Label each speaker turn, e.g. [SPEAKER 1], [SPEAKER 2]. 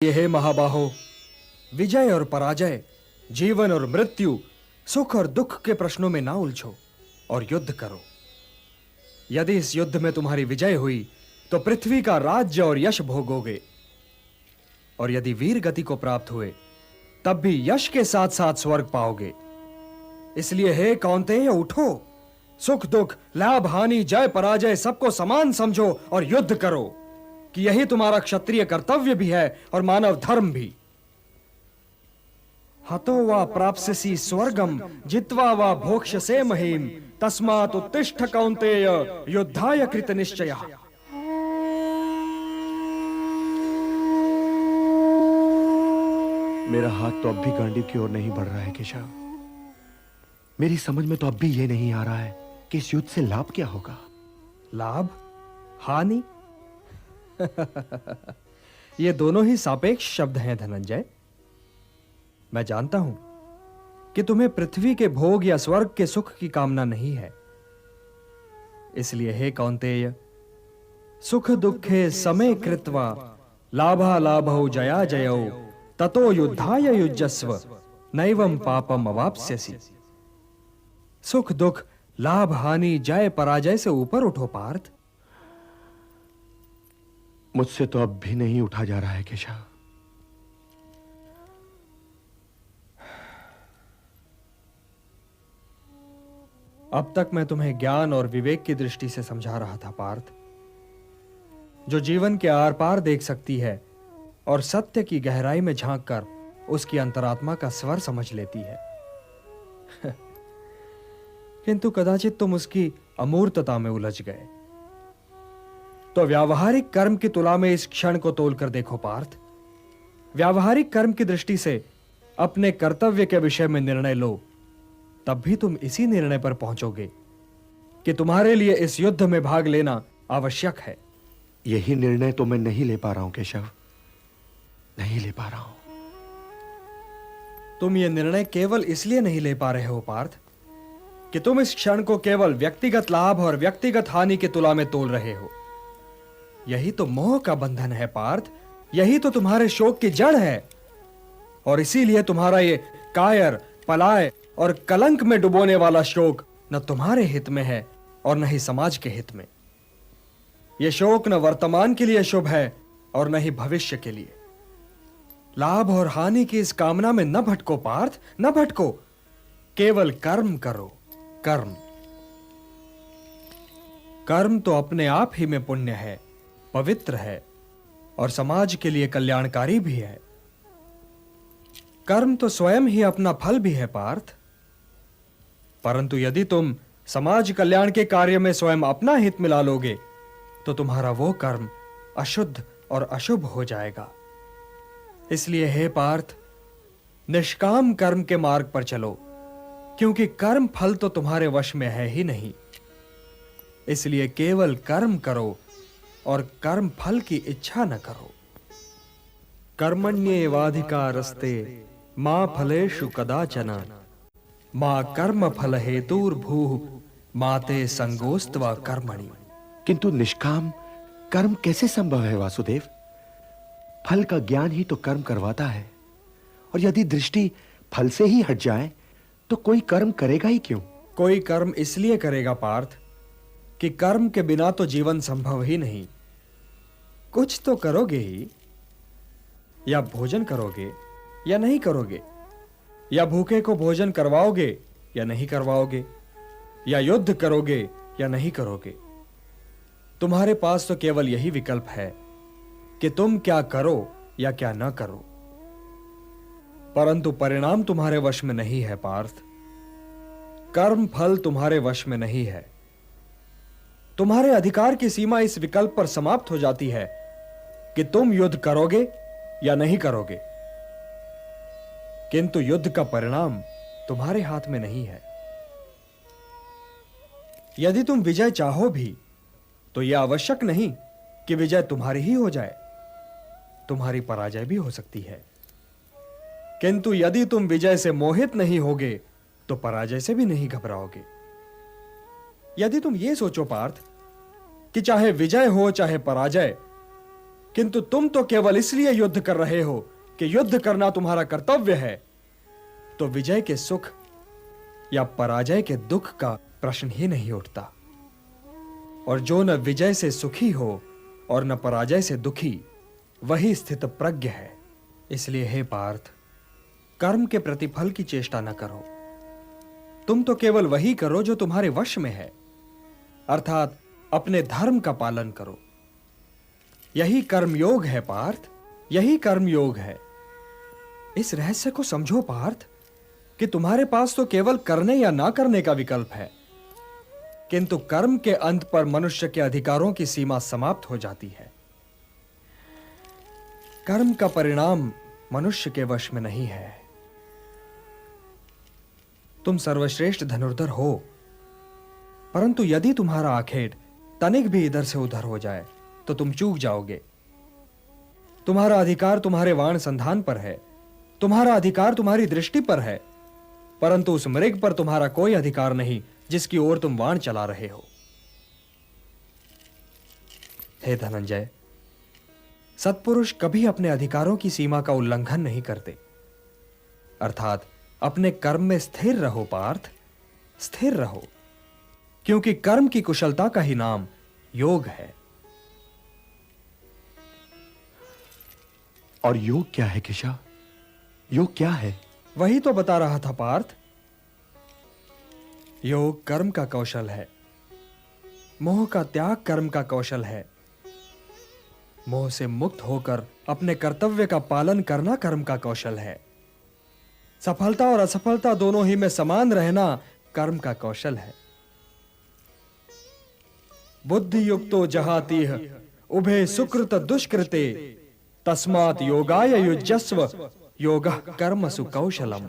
[SPEAKER 1] ये हे महाबाहो, विजय और पराजय, जीवन और मृत्यु, सुख और दुख के प्रश्नों में ना उलझो और युद्ध करो। यदि इस युद्ध में तुम्हारी विजय हुई तो पृथ्वी का राज्य और यश भोगोगे, और यदि वीर गति को प्राप्त हुए तब भी यश के साथ साथ स्वर्ग पाओगे। इसलिए हे कौन्तेय, उठो, सुख दुख, लाभ हानि, जय पराजय सबको समान समझो और युद्ध करो, कि यही तुम्हारा क्षत्रिय कर्तव्य भी है और मानव धर्म भी। हतो वा प्राप्स्यसि स्वर्गम जित्वा वा भोक्ष्यसे महीम, तस्मात् उत्तिष्ठ कौन्तेय, युद्धाय कृत निश्चयः।
[SPEAKER 2] मेरा हाथ तो अब भी गांडीव की ओर नहीं बढ़ रहा है केशव। मेरी समझ में तो अब भी यह नहीं आ रहा है कि इस युद्ध से लाभ क्या होगा।
[SPEAKER 1] लाभ, हानि ये दोनों ही सापेक्ष शब्द हैं धनंजय। मैं जानता हूं कि तुम्हें पृथ्वी के भोग या स्वर्ग के सुख की कामना नहीं है। इसलिए हे कौन्तेय, सुख दुखे समे कृत्वा लाभा लाभौ जया जयौ ततो युद्धाय युज्यस्व नैवं पापम अवाप्स्यसि। सुख दुख, लाभ हानि, जय पराजय से ऊपर उठो पार्थ।
[SPEAKER 2] मुझसे तो अब भी नहीं उठा जा रहा है केशव।
[SPEAKER 1] अब तक मैं तुम्हें ज्ञान और विवेक की दृष्टि से समझा रहा था पार्थ, जो जीवन के आर पार देख सकती है और सत्य की गहराई में झांककर उसकी अंतरात्मा का स्वर समझ लेती है। किंतु कदाचित तुम उसकी अमूर्तता में उलझ गए। तो व्यावहारिक कर्म की तुला में इस क्षण को तोलकर देखो पार्थ। व्यावहारिक कर्म की दृष्टि से अपने कर्तव्य के विषय में निर्णय लो, तब भी तुम इसी निर्णय पर पहुंचोगे कि तुम्हारे लिए इस युद्ध में भाग लेना आवश्यक है।
[SPEAKER 2] यही निर्णय तो मैं नहीं ले पा रहा हूं केशव, नहीं ले पा रहा हूं।
[SPEAKER 1] तुम यह निर्णय केवल इसलिए नहीं ले पा रहे हो पार्थ कि तुम इस क्षण को केवल व्यक्तिगत लाभ और व्यक्तिगत हानि की तुला में तोल रहे हो। यही तो मोह का बंधन है पार्थ, यही तो तुम्हारे शोक की जड़ है, और इसीलिए तुम्हारा ये कायर, पलाय और कलंक में डुबोने वाला शोक न तुम्हारे हित में है और न ही समाज के हित में। यह शोक न वर्तमान के लिए शुभ है और न ही भविष्य के लिए। लाभ और हानि की इस कामना में न भटको पार्थ, न भटको। केवल कर्म करो, कर्म। कर्म तो अपने आप ही में पुण्य है, पवित्र है और समाज के लिए कल्याणकारी भी है। कर्म तो स्वयं ही अपना फल भी है पार्थ। परंतु यदि तुम समाज कल्याण के कार्य में स्वयं अपना हित मिला लोगे तो तुम्हारा वो कर्म अशुद्ध और अशुभ हो जाएगा। इसलिए हे पार्थ, निष्काम कर्म के मार्ग पर चलो, क्योंकि कर्म फल तो तुम्हारे वश में है ही नहीं। इसलिए केवल कर्म करो और कर्म फल की इच्छा न करो। कर्मण्येवाधिकारस्ते मा फलेषु कदाचन मा कर्म फल हेतुर्भूः माते संगोस्त्वा कर्मणि।
[SPEAKER 2] किंतु निष्काम कर्म कैसे संभव है वासुदेव? फल का ज्ञान ही तो कर्म करवाता है, और यदि दृष्टि फल से ही हट जाए तो कोई कर्म करेगा ही क्यों?
[SPEAKER 1] कोई कर्म इसलिए करेगा पार्थ कि कर्म के बिना तो जीवन संभव ही नहीं। कुछ तो करोगे ही, या भोजन करोगे या नहीं करोगे, या भूखे को भोजन करवाओगे या नहीं करवाओगे, या युद्ध करोगे या नहीं करोगे। तुम्हारे पास तो केवल यही विकल्प है कि तुम क्या करो या क्या न करो। परंतु परिणाम तुम्हारे वश में नहीं है पार्थ। कर्म फल तुम्हारे वश में नहीं है। तुम्हारे अधिकार की सीमा इस विकल्प पर समाप्त हो जाती है कि तुम युद्ध करोगे या नहीं करोगे। किंतु युद्ध का परिणाम तुम्हारे हाथ में नहीं है। यदि तुम विजय चाहो भी तो यह आवश्यक नहीं कि विजय तुम्हारी ही हो जाए, तुम्हारी पराजय भी हो सकती है। किंतु यदि तुम विजय से मोहित नहीं होगे तो पराजय से भी नहीं घबराओगे। यदि तुम यह सोचो पार्थ कि चाहे विजय हो चाहे पराजय, किंतु तुम तो केवल इसलिए युद्ध कर रहे हो कि युद्ध करना तुम्हारा कर्तव्य है, तो विजय के सुख या पराजय के दुख का प्रश्न ही नहीं उठता। और जो न विजय से सुखी हो और न पराजय से दुखी, वही स्थित प्रज्ञ है। इसलिए हे पार्थ, कर्म के प्रतिफल की चेष्टा न करो। तुम तो केवल वही करो जो तुम्हारे वश में है, अर्थात अपने धर्म का पालन करो। यही कर्मयोग है पार्थ, यही कर्मयोग है। इस रहस्य को समझो पार्थ कि तुम्हारे पास तो केवल करने या ना करने का विकल्प है, किंतु कर्म के अंत पर मनुष्य के अधिकारों की सीमा समाप्त हो जाती है। कर्म का परिणाम मनुष्य के वश में नहीं है। तुम सर्वश्रेष्ठ धनुर्धर हो, परंतु यदि तुम्हारा आखेट तनिक भी इधर से उधर हो जाए तो तुम चूक जाओगे। तुम्हारा अधिकार तुम्हारे वाण संधान पर है, तुम्हारा अधिकार तुम्हारी दृष्टि पर है, परंतु उस मृग पर तुम्हारा कोई अधिकार नहीं जिसकी ओर तुम वाण चला रहे हो। हे धनंजय, सत्पुरुष कभी अपने अधिकारों की सीमा का उल्लंघन नहीं करते। अर्थात अपने कर्म में स्थिर रहो पार्थ, स्थिर रहो, क्योंकि कर्म की कुशलता का ही नाम योग है।
[SPEAKER 2] और योग क्या है केशव? योग क्या है?
[SPEAKER 1] वही तो बता रहा था पार्थ। योग कर्म का कौशल है, मोह का त्याग कर्म का कौशल है, मोह से मुक्त होकर अपने कर्तव्य का पालन करना कर्म का कौशल है, सफलता और असफलता दोनों ही में समान रहना कर्म का कौशल है। बुद्धि युक्तो जहातीह उभे सुकृत दुष्कृते तस्मात् योगाय युज्यस्व योगः कर्मसु कौशलम।